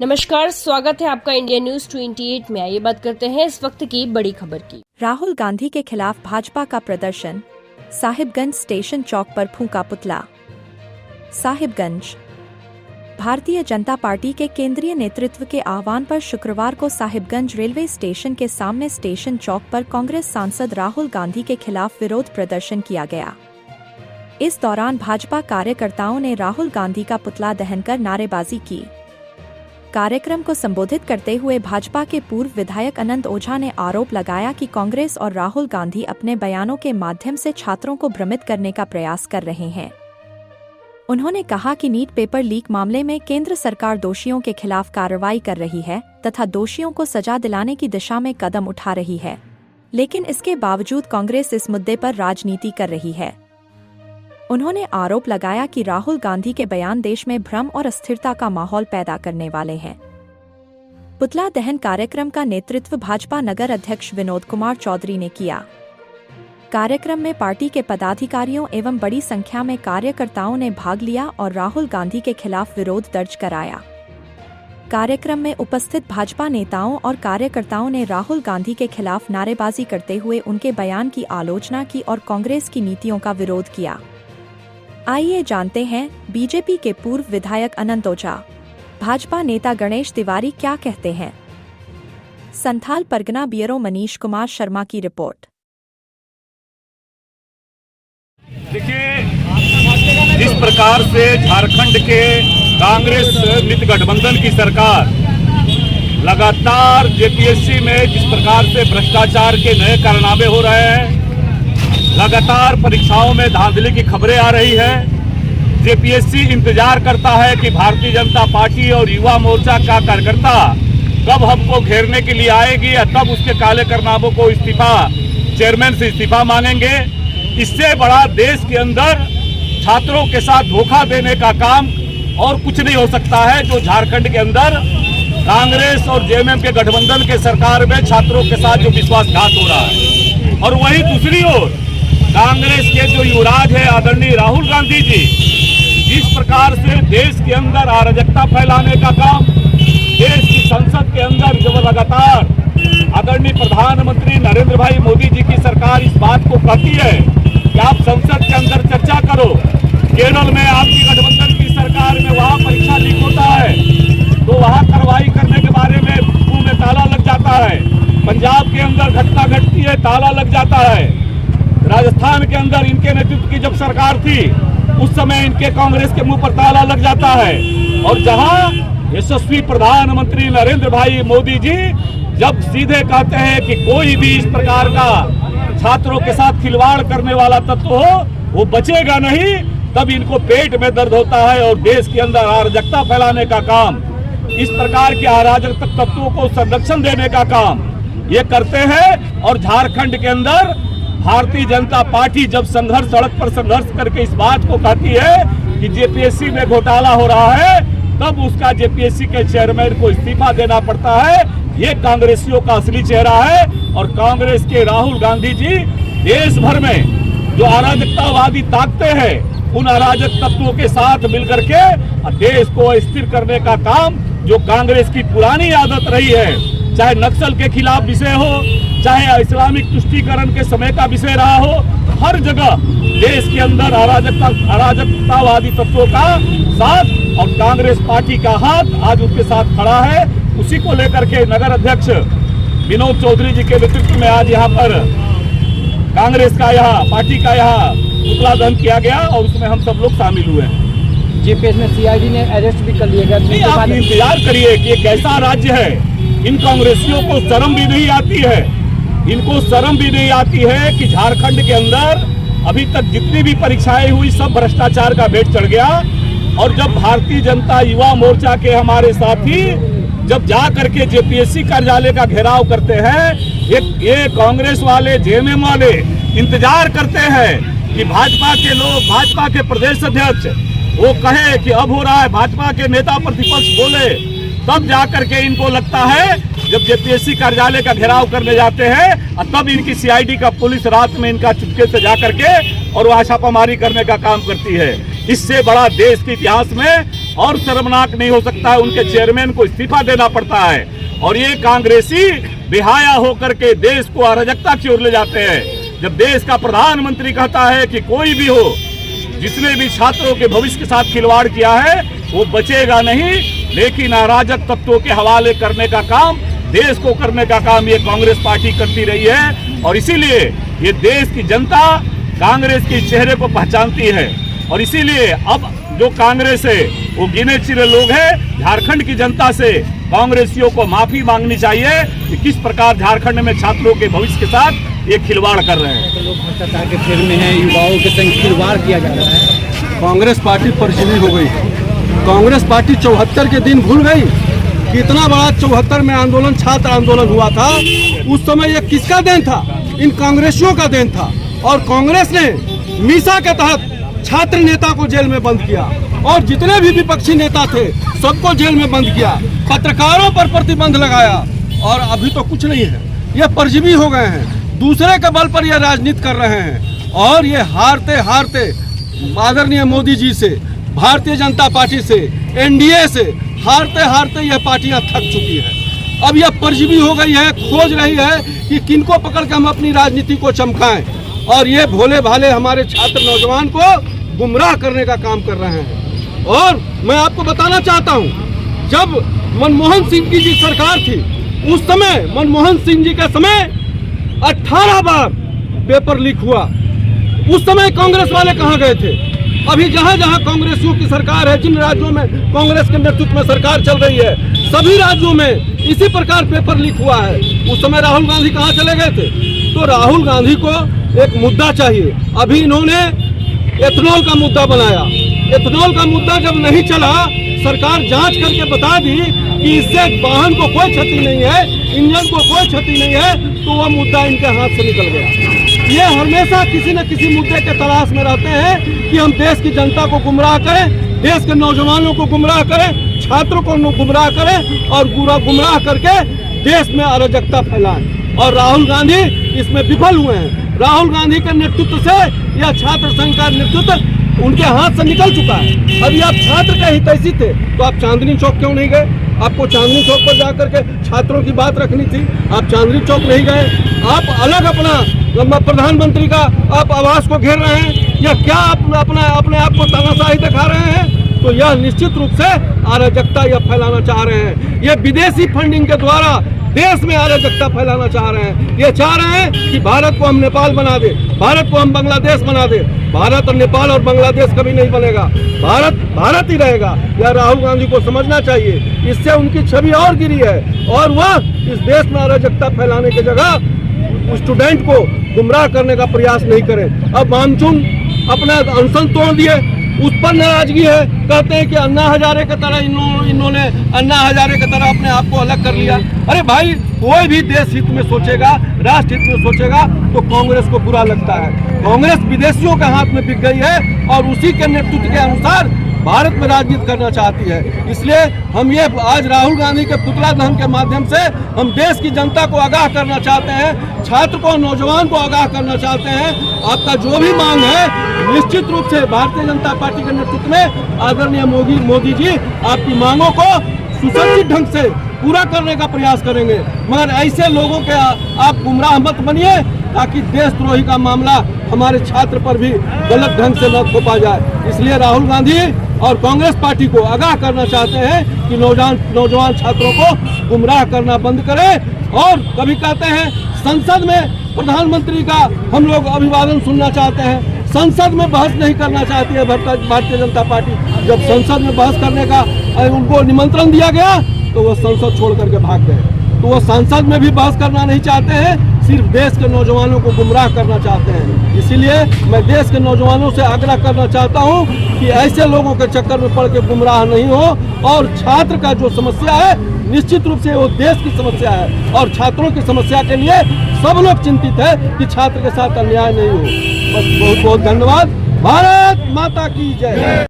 नमस्कार, स्वागत है आपका इंडिया न्यूज 28 में। आइए बात करते हैं इस वक्त की बड़ी खबर की। राहुल गांधी के खिलाफ भाजपा का प्रदर्शन, साहिबगंज स्टेशन चौक पर फूंका पुतला। साहिबगंज भारतीय जनता पार्टी के केंद्रीय नेतृत्व के आह्वान पर शुक्रवार को साहिबगंज रेलवे स्टेशन के सामने स्टेशन चौक पर कांग्रेस सांसद राहुल गांधी के खिलाफ विरोध प्रदर्शन किया गया। इस दौरान भाजपा कार्यकर्ताओं ने राहुल गांधी का पुतला दहन कर नारेबाजी की। कार्यक्रम को संबोधित करते हुए भाजपा के पूर्व विधायक अनंत ओझा ने आरोप लगाया कि कांग्रेस और राहुल गांधी अपने बयानों के माध्यम से छात्रों को भ्रमित करने का प्रयास कर रहे हैं। उन्होंने कहा कि नीट पेपर लीक मामले में केंद्र सरकार दोषियों के खिलाफ कार्रवाई कर रही है तथा दोषियों को सजा दिलाने की दिशा में कदम उठा रही है, लेकिन इसके बावजूद कांग्रेस इस मुद्दे पर राजनीति कर रही है। उन्होंने आरोप लगाया कि राहुल गांधी के बयान देश में भ्रम और अस्थिरता का माहौल पैदा करने वाले हैं। पुतला दहन कार्यक्रम का नेतृत्व भाजपा नगर अध्यक्ष विनोद कुमार चौधरी ने किया। कार्यक्रम में पार्टी के पदाधिकारियों एवं बड़ी संख्या में कार्यकर्ताओं ने भाग लिया और राहुल गांधी के खिलाफ विरोध दर्ज कराया। कार्यक्रम में उपस्थित भाजपा नेताओं और कार्यकर्ताओं ने राहुल गांधी के खिलाफ नारेबाजी करते हुए उनके बयान की आलोचना की और कांग्रेस की नीतियों का विरोध किया। आइए जानते हैं बीजेपी के पूर्व विधायक अनंत ओझा, भाजपा नेता गणेश तिवारी क्या कहते हैं। संथाल परगना ब्यूरो मनीष कुमार शर्मा की रिपोर्ट। देखिए, जिस प्रकार से झारखंड के कांग्रेस मित्र गठबंधन की सरकार लगातार जेपीएससी में जिस प्रकार से भ्रष्टाचार के नए कारनामे हो रहे हैं, लगातार परीक्षाओं में धांधली की खबरें आ रही है। जेपीएससी इंतजार करता है कि भारतीय जनता पार्टी और युवा मोर्चा का कार्यकर्ता कब हमको घेरने के लिए आएगी या तब उसके काले कारनामों को इस्तीफा, चेयरमैन से इस्तीफा मांगेंगे। इससे बड़ा देश के अंदर छात्रों के साथ धोखा देने का काम और कुछ नहीं हो सकता है, जो झारखंड के अंदर कांग्रेस और जेएमएम के गठबंधन के सरकार में छात्रों के साथ जो विश्वासघात हो रहा है। और वहीं दूसरी ओर कांग्रेस के जो युवराज है आदरणीय राहुल गांधी जी, जिस प्रकार से देश के अंदर अराजकता फैलाने का काम, देश की संसद के अंदर जब लगातार आदरणीय प्रधानमंत्री नरेंद्र भाई मोदी जी की सरकार इस बात को कहती है कि आप संसद के अंदर चर्चा करो, केरल में आपकी गठबंधन की सरकार में वहां परीक्षा लीक होता है तो वहां कार्रवाई करने के बारे में मुंह में ताला लग जाता है, पंजाब के अंदर घटना घटती है ताला लग जाता है, राजस्थान के अंदर इनके नेतृत्व की जब सरकार थी उस समय इनके कांग्रेस के मुंह पर ताला लग जाता है। और जहां यशस्वी प्रधानमंत्री नरेंद्र भाई मोदी जी जब सीधे कहते हैं कि कोई भी इस प्रकार का छात्रों के साथ खिलवाड़ करने वाला तत्व हो वो बचेगा नहीं, तब इनको पेट में दर्द होता है और देश के अंदर अराजकता फैलाने का काम, इस प्रकार के अराजक तत्वों को संरक्षण देने का काम ये करते हैं। और झारखंड के अंदर भारतीय जनता पार्टी जब सड़क पर संघर्ष करके इस बात को कहती है कि जेपीएससी में घोटाला हो रहा है, तब उसका जेपीएससी के चेयरमैन को इस्तीफा देना पड़ता है। ये कांग्रेसियों का असली चेहरा है। और कांग्रेस के राहुल गांधी जी देश भर में जो अराजकतावादी ताकतें हैं उन अराजक तत्वों के साथ मिलकर के देश को अस्थिर करने का काम, जो कांग्रेस की पुरानी आदत रही है, चाहे नक्सल के खिलाफ विषय हो, चाहे इस्लामिक तुष्टीकरण के समय का विषय रहा हो, हर जगह देश के अंदर अराजकतावादी तत्वों का साथ और कांग्रेस पार्टी का हाथ आज उसके साथ खड़ा है। उसी को लेकर के नगर अध्यक्ष विनोद चौधरी जी के नेतृत्व में आज यहाँ पर कांग्रेस का पार्टी का पुतला दहन किया गया और उसमें हम सब लोग शामिल हुए हैं। जेपीएस में सीआईडी ने अरेस्ट भी कर लिया गया। नहीं, आप इंतजार करिए कि एक ऐसा राज्य है, इन कांग्रेसियों को शर्म भी नहीं आती है, इनको शर्म भी नहीं आती है कि झारखंड के अंदर अभी तक जितनी भी परीक्षाएं हुई सब भ्रष्टाचार का भेंट चढ़ गया। और जब भारतीय जनता युवा मोर्चा के हमारे साथी जब जा करके जेपीएससी कार्यालय का घेराव करते हैं, ये कांग्रेस वाले जेएमएम वाले इंतजार करते हैं कि भाजपा के लोग, भाजपा के प्रदेश अध्यक्ष वो कहे कि अब हो रहा है, भाजपा के नेता प्रतिपक्ष बोले, तब जाकर के इनको लगता है जब जेपीएससी कार्यालय का घेराव करने जाते हैं और तब इनकी सीआईडी का पुलिस रात में इनका चुपके से जाकर के और वहां छापामारी करने का काम करती है। इससे बड़ा देश के इतिहास में और शर्मनाक नहीं हो सकता है, उनके चेयरमैन को इस्तीफा देना पड़ता है। और ये कांग्रेसी बेहाया होकर के देश को अराजकता की ओर ले जाते हैं। जब देश का प्रधानमंत्री कहता है कि कोई भी हो जिसने भी छात्रों के भविष्य के साथ खिलवाड़ किया है वो बचेगा नहीं, लेकिन अराजक तत्वों के हवाले करने का काम, देश को करने का काम ये कांग्रेस पार्टी करती रही है। और इसीलिए ये देश की जनता कांग्रेस के चेहरे को पहचानती है। और इसीलिए अब जो कांग्रेस है वो गिने चुने लोग हैं। झारखंड की जनता से कांग्रेसियों को माफी मांगनी चाहिए कि किस प्रकार झारखंड में छात्रों के भविष्य के साथ ये खिलवाड़ कर रहे हैं। तो लोग भ्रष्टाचार के फेर में हैं, युवाओं के संग खिलवाड़ किया जा रहा है। कांग्रेस पार्टी परजीवी हो गई। कांग्रेस पार्टी 74 के दिन भूल गई। कितना बड़ा 74 में आंदोलन, छात्र आंदोलन हुआ था। उस समय ये किसका देन था? इन कांग्रेसियों का देन था। और कांग्रेस ने मीसा के तहत छात्र नेता को जेल में बंद किया और जितने भी विपक्षी नेता थे सबको जेल में बंद किया, पत्रकारों पर प्रतिबंध लगाया। और अभी तो कुछ नहीं है, ये परजीवी हो गए हैं। दूसरे के बल पर ये राजनीति कर रहे हैं। और ये हारते हारते आदरणीय मोदी जी से, भारतीय जनता पार्टी से, एनडीए से हारते हारते यह पार्टियां थक चुकी है। अब यह परजीवी हो गई है, खोज रही है कि किनको पकड़ के हम अपनी राजनीति को चमकाएं। और ये भोले भाले हमारे छात्र नौजवान को गुमराह करने का काम कर रहे हैं। और मैं आपको बताना चाहता हूं, जब मनमोहन सिंह की जी सरकार थी उस समय मनमोहन सिंह जी के समय 18 बार पेपर लीक हुआ। उस समय कांग्रेस वाले कहां गए थे? अभी जहां जहां कांग्रेसियों की सरकार है, जिन राज्यों में कांग्रेस के नेतृत्व में सरकार चल रही है, सभी राज्यों में इसी प्रकार पेपर लीक हुआ है। उस समय राहुल गांधी कहां चले गए थे? तो राहुल गांधी को एक मुद्दा चाहिए। अभी इन्होंने एथेनॉल का मुद्दा बनाया। एथेनॉल का मुद्दा जब नहीं चला, सरकार जांच करके बता दी कि इससे वाहन को कोई क्षति नहीं है, इंजन को कोई क्षति नहीं है, तो वह मुद्दा इनके हाथ से निकल गया। ये हमेशा किसी न किसी मुद्दे के तलाश में रहते हैं कि हम देश की जनता को गुमराह करें, देश के नौजवानों को गुमराह करें, छात्रों को गुमराह करें और गुमराह करके देश में अराजकता फैलाएं। और राहुल गांधी इसमें विफल हुए हैं। राहुल गांधी के नेतृत्व से या छात्र संघ का नेतृत्व उनके हाथ से निकल चुका है। अभी आप छात्र के हितैषी थे तो आप चांदनी चौक क्यों नहीं गए? आपको चांदनी चौक पर जाकर के छात्रों की बात रखनी थी, आप चांदनी चौक नहीं गए। आप अलग अपना प्रधानमंत्री का आप आवास को घेर रहे हैं, या क्या आप अपने आप को तानाशाही दिखा रहे हैं? तो यह निश्चित रूप से अराजकता यह फैलाना चाह रहे हैं। ये विदेशी फंडिंग के द्वारा देश में अराजकता फैलाना चाह रहे हैं। ये चाह रहे हैं कि भारत को हम नेपाल बना दे, भारत को हम बांग्लादेश बना दे। भारत और नेपाल और बांग्लादेश कभी नहीं बनेगा, भारत भारत ही रहेगा। यह राहुल गांधी को समझना चाहिए। इससे उनकी छवि और गिरी है और वह इस देश में अराजकता फैलाने की जगह स्टूडेंट को गुमराह करने का प्रयास नहीं करें। अब मामचुन अपना अनशन तोड़ दिए, उस पर नाराजगी है। कहते हैं कि अन्ना हजारे की तरह इन्होंने अन्ना हजारे की तरह अपने आप को अलग कर लिया। अरे भाई, कोई भी देश हित में सोचेगा, राष्ट्र हित में सोचेगा तो कांग्रेस को बुरा लगता है। कांग्रेस विदेशियों के हाथ में बिक गई है और उसी के नेतृत्व के अनुसार भारत में राजनीति करना चाहती है। इसलिए हम ये आज राहुल गांधी के पुतला दहन के माध्यम से हम देश की जनता को आगाह करना चाहते हैं, छात्र को, नौजवान को आगाह करना चाहते हैं। आपका जो भी मांग है निश्चित रूप से भारतीय जनता पार्टी के नेतृत्व में आदरणीय मोदी जी आपकी मांगों को सुसज्जित ढंग से पूरा करने का प्रयास करेंगे। मगर ऐसे लोगों के आप गुमराह मत बनिए ताकि देशद्रोही का मामला हमारे छात्र पर भी गलत ढंग से न थोपा जाए। इसलिए राहुल गांधी और कांग्रेस पार्टी को आगाह करना चाहते हैं कि नौजवान छात्रों को गुमराह करना बंद करें। और कभी कहते हैं संसद में प्रधानमंत्री का हम लोग अभिवादन सुनना चाहते हैं, संसद में बहस नहीं करना चाहती है भारतीय जनता पार्टी। जब संसद में बहस करने का उनको निमंत्रण दिया गया तो वो संसद छोड़ करके भाग गए। तो वो संसद में भी बहस करना नहीं चाहते हैं, सिर्फ देश के नौजवानों को गुमराह करना चाहते हैं। इसीलिए मैं देश के नौजवानों से आग्रह करना चाहता हूं कि ऐसे लोगों के चक्कर में पड़ के गुमराह नहीं हो। और छात्र का जो समस्या है निश्चित रूप से वो देश की समस्या है और छात्रों की समस्या के लिए सब लोग चिंतित है कि छात्र के साथ अन्याय नहीं हो। बस बहुत बहुत धन्यवाद। भारत माता की जय।